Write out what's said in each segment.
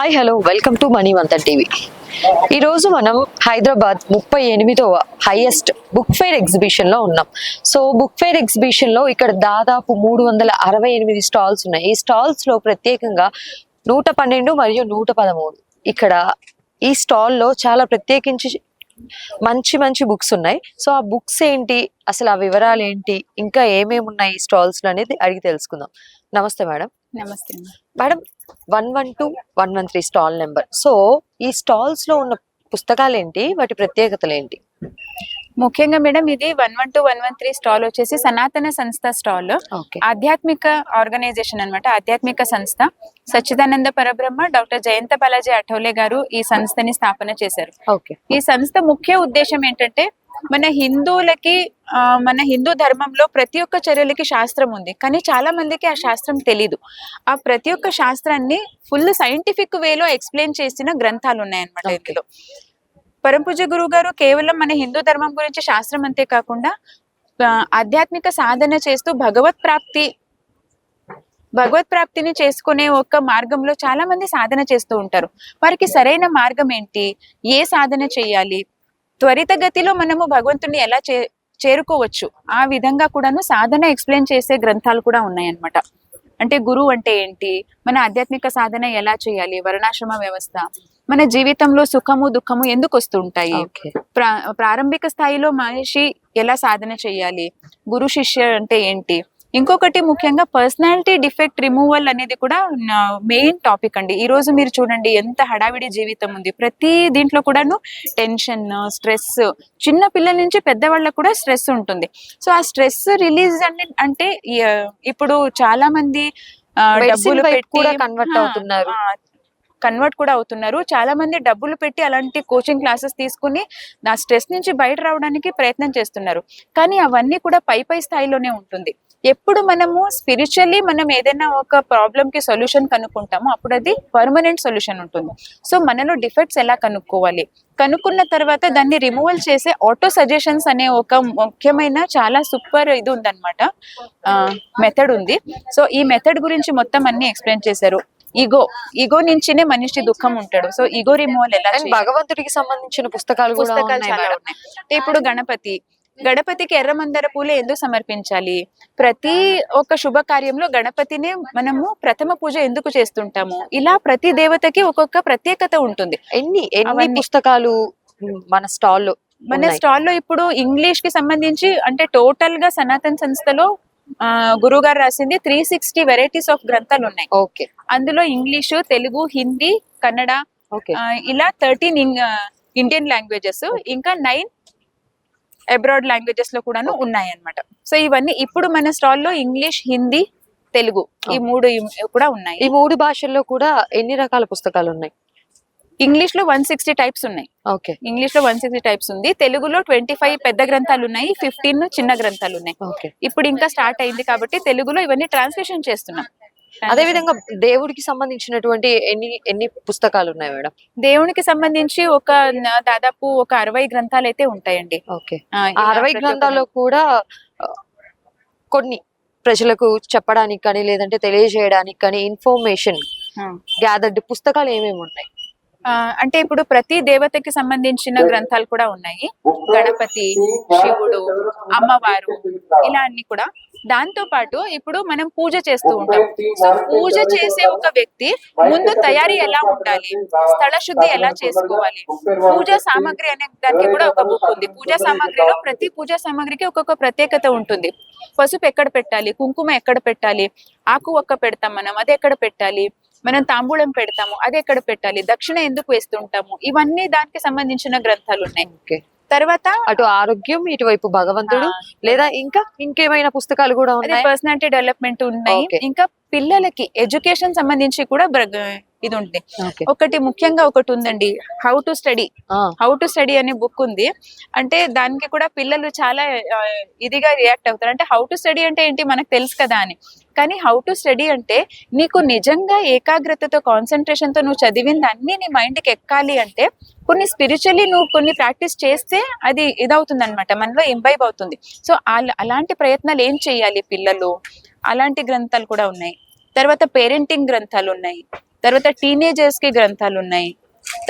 Hi hello welcome to Manivanthan TV. ఈరోజు మనం హైదరాబాద్ 38వ హైయెస్ట్ బుక్ ఫెయిర్ ఎగ్జిబిషన్ లో ఉన్నాం. సో బుక్ ఫెయిర్ ఎగ్జిబిషన్ లో ఇక్కడ దాదాపు 368 స్టాల్స్ ఉన్నాయి. ఈ స్టాల్స్ లో ప్రత్యేకంగా 112 మరియు 113 ఇక్కడ ఈ స్టాల్ లో చాలా ప్రత్యేకించి మంచి మంచి బుక్స్ ఉన్నాయి. సో ఆ బుక్స్ ఏంటి, అసలు ఆ వివరాలు ఏంటి, ఇంకా ఏమేమి ఉన్నాయి ఈ స్టాల్స్ లో అనేది అడిగి తెలుసుకుందాం. నమస్తే మేడం. నమస్తే మేడం, 112, 113 స్టాల్ నెంబర్. సో ఈ స్టాల్స్ లో ఉన్న పుస్తకాలు ఏంటి, వాటి ప్రత్యేకతలు ఏంటి? ముఖ్యంగా మేడం ఇది 112, 113 స్టాల్ వచ్చేసి సనాతన సంస్థ స్టాల్. ఆధ్యాత్మిక ఆర్గనైజేషన్ అన్నమాట, ఆధ్యాత్మిక సంస్థ. సచ్చిదానంద పరబ్రహ్మ డాక్టర్ జయంత బాలాజీ అఠౌలే గారు ఈ సంస్థని స్థాపన చేశారు. ఈ సంస్థ ముఖ్య ఉద్దేశం ఏంటంటే మన హిందువులకి మన హిందూ ధర్మంలో ప్రతి ఒక్క చర్యలకి శాస్త్రం ఉంది, కానీ చాలా మందికి ఆ శాస్త్రం తెలీదు. ఆ ప్రతి ఒక్క శాస్త్రాన్ని ఫుల్ సైంటిఫిక్ వేలో ఎక్స్ప్లెయిన్ చేసిన గ్రంథాలు ఉన్నాయన్నమాట ఇందులో. పరంపూజ గురువు గారు కేవలం మన హిందూ ధర్మం గురించి శాస్త్రం అంతే కాకుండా ఆధ్యాత్మిక సాధన చేస్తూ భగవత్ ప్రాప్తిని చేసుకునే ఒక మార్గంలో చాలా మంది సాధన చేస్తూ ఉంటారు. వారికి సరైన మార్గం ఏంటి, ఏ సాధన చేయాలి, త్వరితగతిలో మనము భగవంతుని ఎలా చేరుకోవచ్చు, ఆ విధంగా కూడాను సాధన ఎక్స్ప్లెయిన్ చేసే గ్రంథాలు కూడా ఉన్నాయన్నమాట. అంటే గురువు అంటే ఏంటి, మన ఆధ్యాత్మిక సాధన ఎలా చేయాలి, వర్ణాశ్రమ వ్యవస్థ, మన జీవితంలో సుఖము దుఃఖము ఎందుకు వస్తుంటాయి, ప్రారంభిక స్థాయిలో మనిషి ఎలా సాధన చేయాలి, గురు శిష్య అంటే ఏంటి. ఇంకొకటి ముఖ్యంగా పర్సనాలిటీ డిఫెక్ట్ రిమూవల్ అనేది కూడా మెయిన్ టాపిక్ అండి. ఈ రోజు మీరు చూడండి ఎంత హడావిడి జీవితం ఉంది, ప్రతి దీంట్లో కూడాను టెన్షన్, స్ట్రెస్, చిన్న పిల్లల నుంచి పెద్దవాళ్ళకు కూడా స్ట్రెస్ ఉంటుంది. సో ఆ స్ట్రెస్ రిలీజ్ అంటే ఇప్పుడు చాలా మంది డబ్బులు పెట్టి కూడా కన్వర్ట్ కూడా అవుతున్నారు. చాలా మంది డబ్బులు పెట్టి అలాంటి కోచింగ్ క్లాసెస్ తీసుకుని నా స్ట్రెస్ నుంచి బయట రావడానికి ప్రయత్నం చేస్తున్నారు. కానీ అవన్నీ కూడా పై స్థాయిలోనే ఉంటుంది. ఎప్పుడు మనము స్పిరిచువల్లీ మనం ఏదైనా ఒక ప్రాబ్లమ్ కి సొల్యూషన్ కనుక్కుంటామో అప్పుడు అది పర్మనెంట్ సొల్యూషన్ ఉంటుంది. సో మనలో డిఫెక్ట్స్ ఎలా కనుక్కోవాలి, కనుక్కున్న తర్వాత దాన్ని రిమూవల్ చేసే ఆటో సజెషన్స్ అనే ఒక ముఖ్యమైన చాలా సూపర్ ఇది ఉందన్నమాట, మెథడ్ ఉంది. సో ఈ మెథడ్ గురించి మొత్తం అన్ని ఎక్స్ప్లెయిన్ చేశారు. ఈగో నుంచినే మనిషి దుఃఖం ఉంటాడు. సో ఈగో రిమూవల్ ఎలా, భగవంతుడికి సంబంధించిన పుస్తకాలు చాలా ఉన్నాయి. ఇప్పుడు గణపతికి ఎర్రమందర పూలు ఎందుకు సమర్పించాలి, ప్రతి ఒక్క శుభకార్యంలో గణపతిని మనము ప్రథమ పూజ ఎందుకు చేస్తుంటాము, ఇలా ప్రతి దేవతకి ఒక్కొక్క ప్రత్యేకత ఉంటుంది. ఎన్ని పుస్తకాలు మన స్టాల్లో ఇప్పుడు ఇంగ్లీష్ కి సంబంధించి అంటే టోటల్ గా సనాతన సంస్థలో గురువు గారు రాసింది 360 వెరైటీస్ ఆఫ్ గ్రంథాలు ఉన్నాయి. అందులో ఇంగ్లీషు, తెలుగు, హిందీ, కన్నడ, ఇలా 13 ఇండియన్ లాంగ్వేజెస్, ఇంకా 9 అబ్రాడ్ లాంగ్వేజెస్ లో కూడా ఉన్నాయి అన్నమాట. సో ఇవన్నీ ఇప్పుడు మన స్టాల్లో ఇంగ్లీష్, హిందీ, తెలుగు ఈ 3 కూడా ఉన్నాయి. ఈ 3 భాషల్లో కూడా ఎన్ని రకాల పుస్తకాలు ఉన్నాయి? ఇంగ్లీష్ లో 160 టైప్స్ ఉన్నాయి. ఇంగ్లీష్ లో 160 టైప్స్ ఉంది. తెలుగులో 25 పెద్ద గ్రంథాలు ఉన్నాయి, 15 చిన్న గ్రంథాలు ఉన్నాయి. ఇప్పుడు ఇంకా స్టార్ట్ అయింది కాబట్టి తెలుగులో ఇవన్నీ ట్రాన్స్లేషన్ చేస్తున్నాం. అదే విధంగా దేవుడికి సంబంధించినటువంటి ఎన్ని పుస్తకాలు ఉన్నాయి మేడం? దేవునికి సంబంధించి దాదాపు 60 గ్రంథాలు అయితే ఉంటాయండి. 60 గ్రంథాల్లో కూడా కొన్ని ప్రజలకు చెప్పడానికి కానీ లేదంటే తెలియజేయడానికి కానీ ఇన్ఫర్మేషన్ గ్యాదర్డ్ పుస్తకాలు ఏమేమి ఉన్నాయి? అంటే ఇప్పుడు ప్రతి దేవతకి సంబంధించిన గ్రంథాలు కూడా ఉన్నాయి. గణపతి, శివుడు, అమ్మవారు, ఇలా అన్ని కూడా. దాంతో పాటు ఇప్పుడు మనం పూజ చేస్తూ ఉంటాం. సో పూజ చేసే ఒక వ్యక్తి ముందు తయారీ ఎలా ఉండాలి, స్థల శుద్ధి ఎలా చేసుకోవాలి, పూజా సామాగ్రి అనే దానికి కూడా ఒక బుక్ ఉంది. పూజా సామాగ్రిలో ప్రతి పూజా సామాగ్రికి ఒక్కొక్క ప్రత్యేకత ఉంటుంది. పసుపు ఎక్కడ పెట్టాలి, కుంకుమ ఎక్కడ పెట్టాలి, ఆకు ఒక్క పెడతాం మనం, అది ఎక్కడ పెట్టాలి, మనం తాంబూలం పెడతాము, అది ఎక్కడ పెట్టాలి, దక్షిణ ఎందుకు వేస్తుంటాము, ఇవన్నీ దానికి సంబంధించిన గ్రంథాలు ఉన్నాయి. తర్వాత అటు ఆరోగ్యం, ఇటువైపు భగవంతుడు, లేదా ఇంకేమైనా పుస్తకాలు కూడా ఉన్నాయి. పర్సనాలిటీ డెవలప్మెంట్ ఉన్నాయి. ఇంకా పిల్లలకి ఎడ్యుకేషన్ సంబంధించి కూడా ఇది ఉంది. ముఖ్యంగా ఒకటి ఉందండి, హౌ టు స్టడీ అనే బుక్ ఉంది. అంటే దానికి కూడా పిల్లలు చాలా ఇదిగా రియాక్ట్ అవుతారు. అంటే హౌ టు స్టడీ అంటే ఏంటి మనకు తెలుసు కదా అని, కానీ హౌ టు స్టడీ అంటే నీకు నిజంగా ఏకాగ్రతతో, కాన్సన్ట్రేషన్ తో నువ్వు చదివింది అన్ని నీ మైండ్ కి ఎక్కాలి అంటే కొన్ని స్పిరిచువల్లీ నువ్వు కొన్ని ప్రాక్టీస్ చేస్తే అది ఇదవుతుంది అనమాట, మనలో ఇంబైబ్ అవుతుంది. సో అలాంటి ప్రయత్నాలు ఏం చేయాలి పిల్లలు, అలాంటి గ్రంథాలు కూడా ఉన్నాయి. తర్వాత పేరెంటింగ్ గ్రంథాలు ఉన్నాయి. తర్వాత టీనేజర్స్ కి గ్రంథాలు ఉన్నాయి,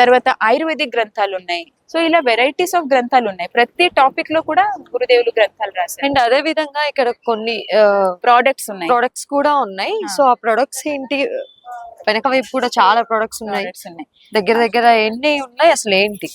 తర్వాత ఆయుర్వేదిక్ గ్రంథాలు ఉన్నాయి. సో ఇలా వెరైటీస్ ఆఫ్ గ్రంథాలు ఉన్నాయి. ప్రతి టాపిక్ లో కూడా గురుదేవులు గ్రంథాలు రాశారు. అండ్ అదే విధంగా ఇక్కడ కొన్ని ప్రోడక్ట్స్ ఉన్నాయి. ప్రొడక్ట్స్ కూడా ఉన్నాయి. సో ఆ ప్రొడక్ట్స్ ఏంటి, వెనక వైపు కూడా చాలా ప్రొడక్ట్స్ ఉన్నాయి. Products ఉన్నాయి. దగ్గర దగ్గర ఎన్ని ఉన్నాయి అసలు ఏంటి?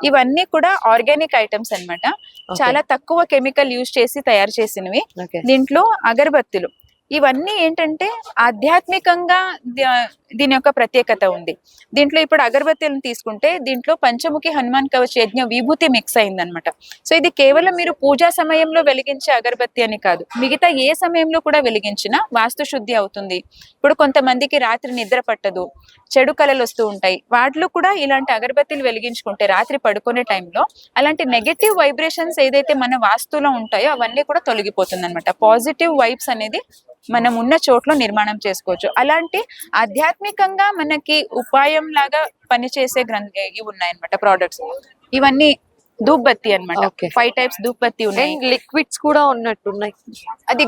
ఇవన్నీ కూడా ఆర్గానిక్ ఐటమ్స్ అన్నమాట. చాలా తక్కువ కెమికల్ యూజ్ చేసి తయారు చేసినవి. ఓకే. దీంట్లో అగరబత్తులు ఇవన్నీ ఏంటంటే ఆధ్యాత్మికంగా దీని యొక్క ప్రత్యేకత ఉంది. దీంట్లో ఇప్పుడు అగరబత్తీలను తీసుకుంటే దీంట్లో పంచముఖి హనుమాన్ కవచ యజ్ఞ విభూతి మిక్స్ అయిందనమాట. సో ఇది కేవలం మీరు పూజా సమయంలో వెలిగించే అగరబత్తి అని కాదు, మిగతా ఏ సమయంలో కూడా వెలిగించినా వాస్తు శుద్ధి అవుతుంది. ఇప్పుడు కొంతమందికి రాత్రి నిద్ర పట్టదు, చెడు కళలు వస్తూ ఉంటాయి, వాటిలో కూడా ఇలాంటి అగరబత్తీలు వెలిగించుకుంటే రాత్రి పడుకునే టైంలో అలాంటి నెగటివ్ వైబ్రేషన్స్ ఏదైతే మన వాస్తులో ఉంటాయో అవన్నీ కూడా తొలగిపోతుంది అనమాట. పాజిటివ్ వైబ్స్ అనేది మనం ఉన్న చోట్ల నిర్మాణం చేసుకోవచ్చు. అలాంటి ఆధ్యాత్మికంగా మనకి ఉపాయం లాగా పనిచేసే ఇవి ఉన్నాయన్నమాట ప్రోడక్ట్స్. ఇవన్నీ ధూపబత్తి అన్నమాట. Okay. 5 టైప్స్ ధూపబత్తి ఉన్నాయి. అండ్ లిక్విడ్స్ కూడా ఉన్నట్టున్నాయి. అది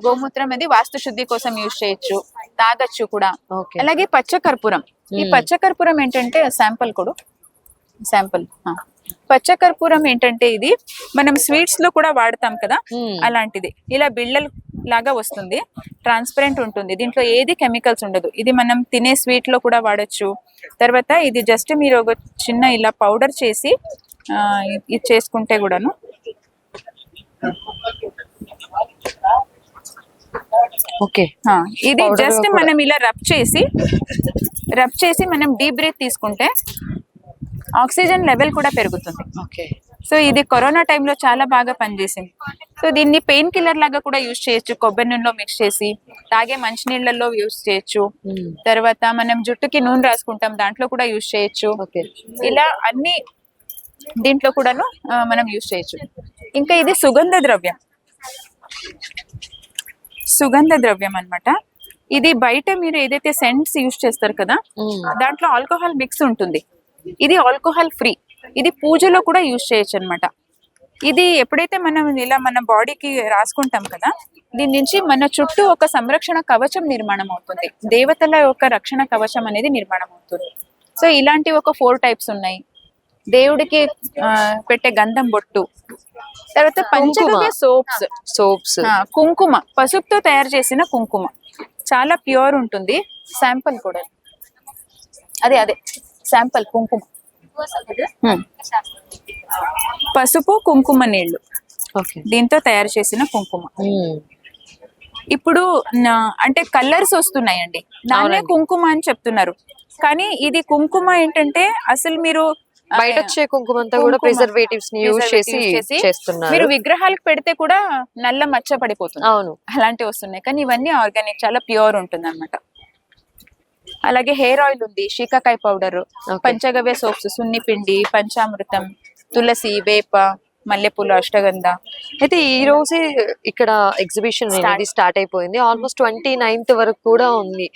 గోమూత్రం అది వాస్తు శుద్ధి కోసం యూజ్ చేయొచ్చు, తాగొచ్చు కూడా. ఓకే. అలాగే పచ్చకర్పూరం. ఈ పచ్చకర్పూరం ఏంటంటే శాంపుల్ పచ్చకర్పూరం ఏంటంటే ఇది మనం స్వీట్స్ లో కూడా వాడతాం కదా, అలాంటిది. ఇలా బిళ్ళలు లాగా వస్తుంది, ట్రాన్స్పరెంట్ ఉంటుంది, దీంట్లో ఏది కెమికల్స్ ఉండదు. ఇది మనం తినే స్వీట్ లో కూడా వాడచ్చు. తర్వాత ఇది జస్ట్ మీరు ఒక చిన్న ఇలా పౌడర్ చేసి ఇది చేసుకుంటే కూడాను ఓకే. ఇది Powder జస్ట్ కూడా. మనం ఇలా రబ్ చేసి మనం డీప్ బ్రీత్ తీసుకుంటే ఆక్సిజన్ లెవెల్ కూడా పెరుగుతుంది. ఓకే. సో ఇది కరోనా టైంలో చాలా బాగా పనిచేసింది. సో దీన్ని పెయిన్ కిల్లర్ లాగా కూడా యూజ్ చేయొచ్చు, కొబ్బరి నూనెలో మిక్స్ చేసి తాగే మంచినీళ్ళల్లో యూజ్ చేయొచ్చు. తర్వాత మనం జుట్టుకి నూనె రాసుకుంటాం, దాంట్లో కూడా యూజ్ చేయొచ్చు. ఓకే. ఇలా అన్ని దీంట్లో కూడాను మనం యూజ్ చేయొచ్చు. ఇంకా ఇది సుగంధ ద్రవ్యం అన్నమాట. ఇది బయట మీరు ఏదైతే సెంట్స్ యూజ్ చేస్తారు కదా, దాంట్లో ఆల్కహాల్ మిక్స్ ఉంటుంది. ఇది ఆల్కహాల్ ఫ్రీ. ఇది పూజలో కూడా యూజ్ చేయొచ్చు అన్నమాట. ఇది ఎప్పుడైతే మనం ఇలా మన బాడీకి రాసుకుంటాం కదా, దీని నుంచి మన చుట్టూ ఒక సంరక్షణ కవచం నిర్మాణం అవుతుంది, దేవతల యొక్క రక్షణ కవచం అనేది నిర్మాణం అవుతుంది. సో ఇలాంటి ఒక 4 టైప్స్ ఉన్నాయి. దేవుడికి పెట్టే గంధం బొట్టు, తర్వాత పంచగవ్య సోప్స్, కుంకుమ, పసుపుతో తయారు చేసిన కుంకుమ చాలా ప్యూర్ ఉంటుంది. శాంపుల్ కూడా అదే శాంపుల్ కుంకుమ, పసుపు కుంకుమ నీళ్లు, దీంతో తయారు చేసిన కుంకుమ. ఇప్పుడు అంటే కలర్స్ వస్తున్నాయండి, దాన్నే కుంకుమ అని చెప్తున్నారు. కానీ ఇది కుంకుమ ఏంటంటే అసలు మీరు బయట వచ్చే కుంకుమ అంతా కూడా ప్రిజర్వేటివ్స్ ని యూజ్ చేసి చేస్తున్నారు. మీరు విగ్రహాలకు పెడితే కూడా నల్ల మచ్చ పడిపోతుంది. అవును, అలాంటివి వస్తున్నాయి. కానీ ఇవన్నీ ఆర్గానిక్, చాలా ప్యూర్ ఉంటుంది అన్నమాట. అలాగే హెయిర్ ఆయిల్ ఉంది, శీకాకాయ పౌడర్, పంచగవ్య సోప్స్, సున్ని పిండి, పంచామృతం, తులసి, వేప, మల్లెపూలు, అష్టగంధ. అయితే ఈ రోజే ఇక్కడ ఎగ్జిబిషన్ అనేది స్టార్ట్ అయిపోయింది. ఆల్మోస్ట్ 29th వరకు కూడా ఉంది.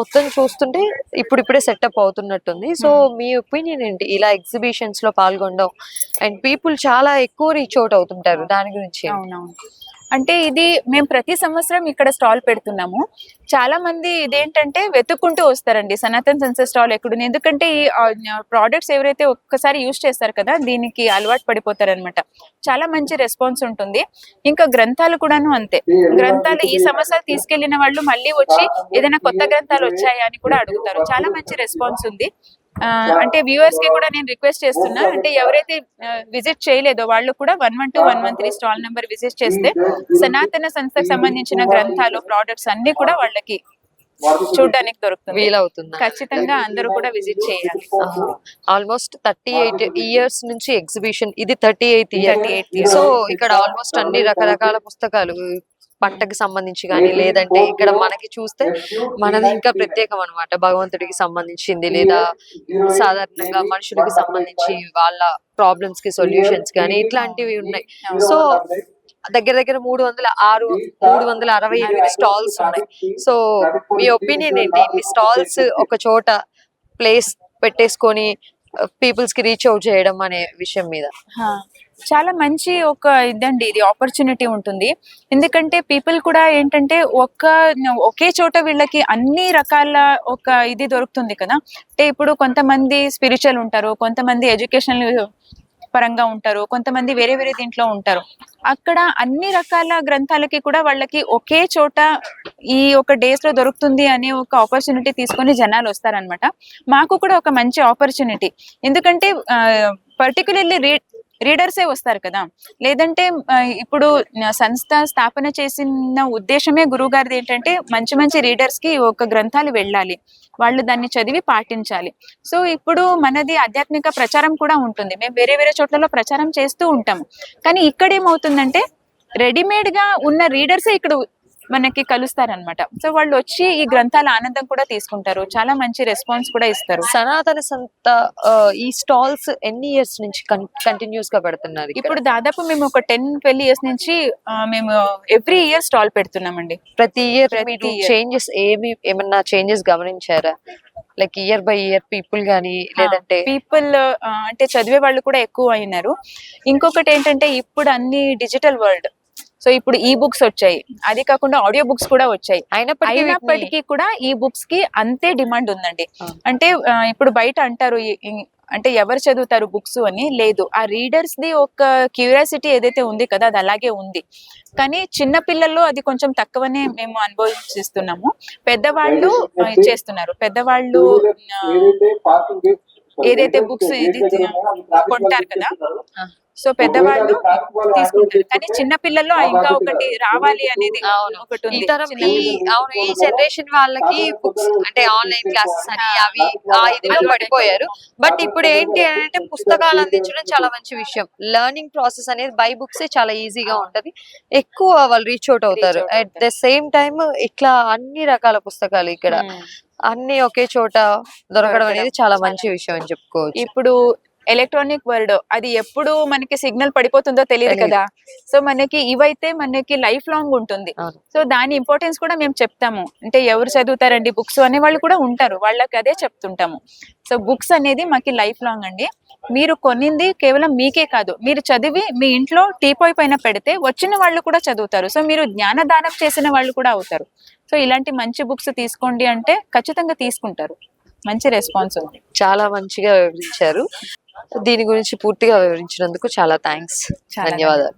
మొత్తం చూస్తుంటే ఇప్పుడిప్పుడే సెటప్ అవుతున్నట్టుంది. సో మీ ఒపీనియన్ ఏంటి ఇలా ఎగ్జిబిషన్స్ లో పాల్గొనడం? అండ్ పీపుల్ చాలా ఎక్కువ రీచ్ అవుట్ అవుతుంటారు, దాని గురించి. అవునవును. అంటే ఇది మేము ప్రతి సంవత్సరం ఇక్కడ స్టాల్ పెడుతున్నాము. చాలా మంది ఇదేంటంటే వెతుక్కుంటూ వస్తారండి, సనాతన్ సెన్సర్ స్టాల్ ఎక్కడుంది. ఎందుకంటే ఈ ప్రోడక్ట్స్ ఎవరైతే ఒక్కసారి యూజ్ చేస్తారు కదా, దీనికి అలవాటు పడిపోతారనమాట. చాలా మంచి రెస్పాన్స్ ఉంటుంది. ఇంకా గ్రంథాలు కూడాను అంతే. గ్రంథాలు ఈ సంవత్సరాలు తీసుకెళ్లిన వాళ్ళు మళ్ళీ వచ్చి ఏదైనా కొత్త గ్రంథాలు వచ్చాయా అని కూడా అడుగుతారు. చాలా మంచి రెస్పాన్స్ ఉంది. అంటే వ్యూవర్స్ కి కూడా నేను రిక్వెస్ట్ చేస్తున్నా, అంటే ఎవరైతే విజిట్ చేయలేదో వాళ్ళు కూడా 112, 113 స్టాల్ నెంబర్ విజిట్ చేస్తే సనాతన సంస్థకు సంబంధించిన గ్రంథాలు, ప్రోడక్ట్స్ అన్ని కూడా వాళ్ళకి చూడడానికి దొరుకుతుంది. వీలవుతుంది. ఖచ్చితంగా అందరూ కూడా విజిట్ చేయాలి. ఆల్మోస్ట్ 38 years నుంచి ఎగ్జిబిషన్, ఇది 38th year. సో ఇక్కడ ఆల్మోస్ట్ అన్ని రకరకాల పుస్తకాలు, పంటకి సంబంధించి కానీ, లేదంటే ఇక్కడ మనకి చూస్తే మనది ఇంకా ప్రత్యేకం అన్నమాట. భగవంతుడికి సంబంధించింది, లేదా సాధారణంగా మనుషులకి సంబంధించి వాళ్ళ ప్రాబ్లమ్స్ కి సొల్యూషన్స్ కానీ ఇట్లాంటివి ఉన్నాయి. సో దగ్గర దగ్గర 368 స్టాల్స్ ఉన్నాయి. సో మీ ఒపీనియన్ ఏంటి, ఇన్ని స్టాల్స్ ఒక చోట ప్లేస్ పెట్టేసుకొని పీపుల్స్ కి రీచ్ అవుట్ చేయడం అనే విషయం మీద? చాలా మంచి ఒక ఇదండి, ఇది ఆపర్చునిటీ ఉంటుంది. ఎందుకంటే పీపుల్ కూడా ఏంటంటే ఒకే చోట వీళ్ళకి అన్ని రకాల ఒక ఇది దొరుకుతుంది కదా. అంటే ఇప్పుడు కొంతమంది స్పిరిచువల్ ఉంటారు, కొంతమంది ఎడ్యుకేషనల్ పరంగా ఉంటారు, కొంతమంది వేరే వేరే దీంట్లో ఉంటారు. అక్కడ అన్ని రకాల గ్రంథాలకి కూడా వాళ్ళకి ఒకే చోట ఈ ఒక డేస్ లో దొరుకుతుంది అనే ఒక ఆపర్చునిటీ తీసుకొని జనాలు వస్తారనమాట. మాకు కూడా ఒక మంచి ఆపర్చునిటీ. ఎందుకంటే పర్టికులర్లీ రీడర్సే వస్తారు కదా. లేదంటే ఇప్పుడు సంస్థ స్థాపన చేసిన ఉద్దేశమే గురువు గారిది ఏంటంటే మంచి మంచి రీడర్స్ కి ఒక గ్రంథాలు వెళ్ళాలి, వాళ్ళు దాన్ని చదివి పాటించాలి. సో ఇప్పుడు మనది ఆధ్యాత్మిక ప్రచారం కూడా ఉంటుంది, మేము వేరే వేరే చోట్లలో ప్రచారం చేస్తూ ఉంటాము. కానీ ఇక్కడ ఏమవుతుందంటే రెడీమేడ్ గా ఉన్న రీడర్సే ఇక్కడ మనకి కలుస్తారనమాట. సో వాళ్ళు వచ్చి ఈ గ్రంథాల ఆనందం కూడా తీసుకుంటారు, చాలా మంచి రెస్పాన్స్ కూడా ఇస్తారు. సనాతన సంత ఈ స్టాల్స్ ఎన్ని ఇయర్స్ నుంచి కంటిన్యూస్ గా పెడుతున్నారు ఇక్కడ? ఇప్పుడు దాదాపు మేము ఒక 10-12 ఇయర్స్ నుంచి మేము ఎవ్రీ ఇయర్ స్టాల్ పెడుతున్నామండి. ప్రతి ఇయర్ ప్రతి మీరు year. చేంజెస్ ఏమన్నా చేంజెస్ గమనించారా? Like year by year people గానీ లేదంటే పీపుల్ అంటే చదివే వాళ్ళు కూడా ఎక్కువ అయినారు. ఇంకొకటి ఏంటంటే ఇప్పుడు అన్ని డిజిటల్ వరల్డ్, సో ఇప్పుడు ఈ బుక్స్ వచ్చాయి, అది కాకుండా ఆడియో బుక్స్ కూడా వచ్చాయి. అయినప్పటికీ కూడా ఈ బుక్స్ కి అంతే డిమాండ్ ఉందండి. అంటే ఇప్పుడు బయట అంటారు అంటే ఎవరు చదువుతారు బుక్స్ అని, లేదు, ఆ రీడర్స్ ది ఒక క్యూరియాసిటీ ఏదైతే ఉంది కదా అది అలాగే ఉంది. కానీ చిన్న పిల్లల్లో అది కొంచెం తక్కువనే మేము అనుభవిస్తున్నాము. పెద్దవాళ్ళు చేస్తున్నారు. పెద్దవాళ్ళు ఏదైతే బుక్స్ కొంటారు కదా, సో పెద్దవాళ్ళు తీసుకుంటారు. కానీ చిన్న పిల్లల్లో ఇంకా ఒకటి రావాలి అనేది ఒకటి ఈ ఉంది. తరం ఈ జనరేషన్ వాళ్ళకి బుక్స్ అంటే ఆన్లైన్ క్లాసెస్ అని అవి ఇదిలో పడిపోయారు. బట్ ఇప్పుడు ఏంటి అంటే పుస్తకాలు అందించడం చాలా మంచి విషయం. లెర్నింగ్ ప్రాసెస్ అనేది బై బుక్స్ చాలా ఈజీగా ఉంటది, ఎక్కువ వాళ్ళు రీచ్ అవుట్ అవుతారు. అట్ ద సేమ్ టైమ్ ఇట్లా అన్ని రకాల పుస్తకాలు ఇక్కడ అన్ని ఒకే చోట దొరకడం అనేది చాలా మంచి విషయం అని చెప్పుకోవచ్చు. ఇప్పుడు ఎలక్ట్రానిక్ వరల్డ్, అది ఎప్పుడు మనకి సిగ్నల్ పడిపోతుందో తెలియదు కదా. సో మనకి ఇవైతే మనకి లైఫ్ లాంగ్ ఉంటుంది. సో దాని ఇంపార్టెన్స్ కూడా మేము చెప్తాము. అంటే ఎవరు చదువుతారండి బుక్స్ అనే వాళ్ళు కూడా ఉంటారు, వాళ్ళకి అదే చెప్తుంటాము. సో బుక్స్ అనేది మాకి లైఫ్ లాంగ్ అండి. మీరు కొనింది కేవలం మీకే కాదు, మీరు చదివి మీ ఇంట్లో టీపాయ్ పైన పెడితే వచ్చిన వాళ్ళు కూడా చదువుతారు. సో మీరు జ్ఞానదానం చేసిన వాళ్ళు కూడా అవుతారు. సో ఇలాంటి మంచి బుక్స్ తీసుకోండి అంటే ఖచ్చితంగా తీసుకుంటారు. మంచి రెస్పాన్స్ ఉంది. చాలా మంచిగా వివరించారు. దీని గురించి పూర్తిగా వివరించినందుకు చాలా థ్యాంక్స్, ధన్యవాదాలు.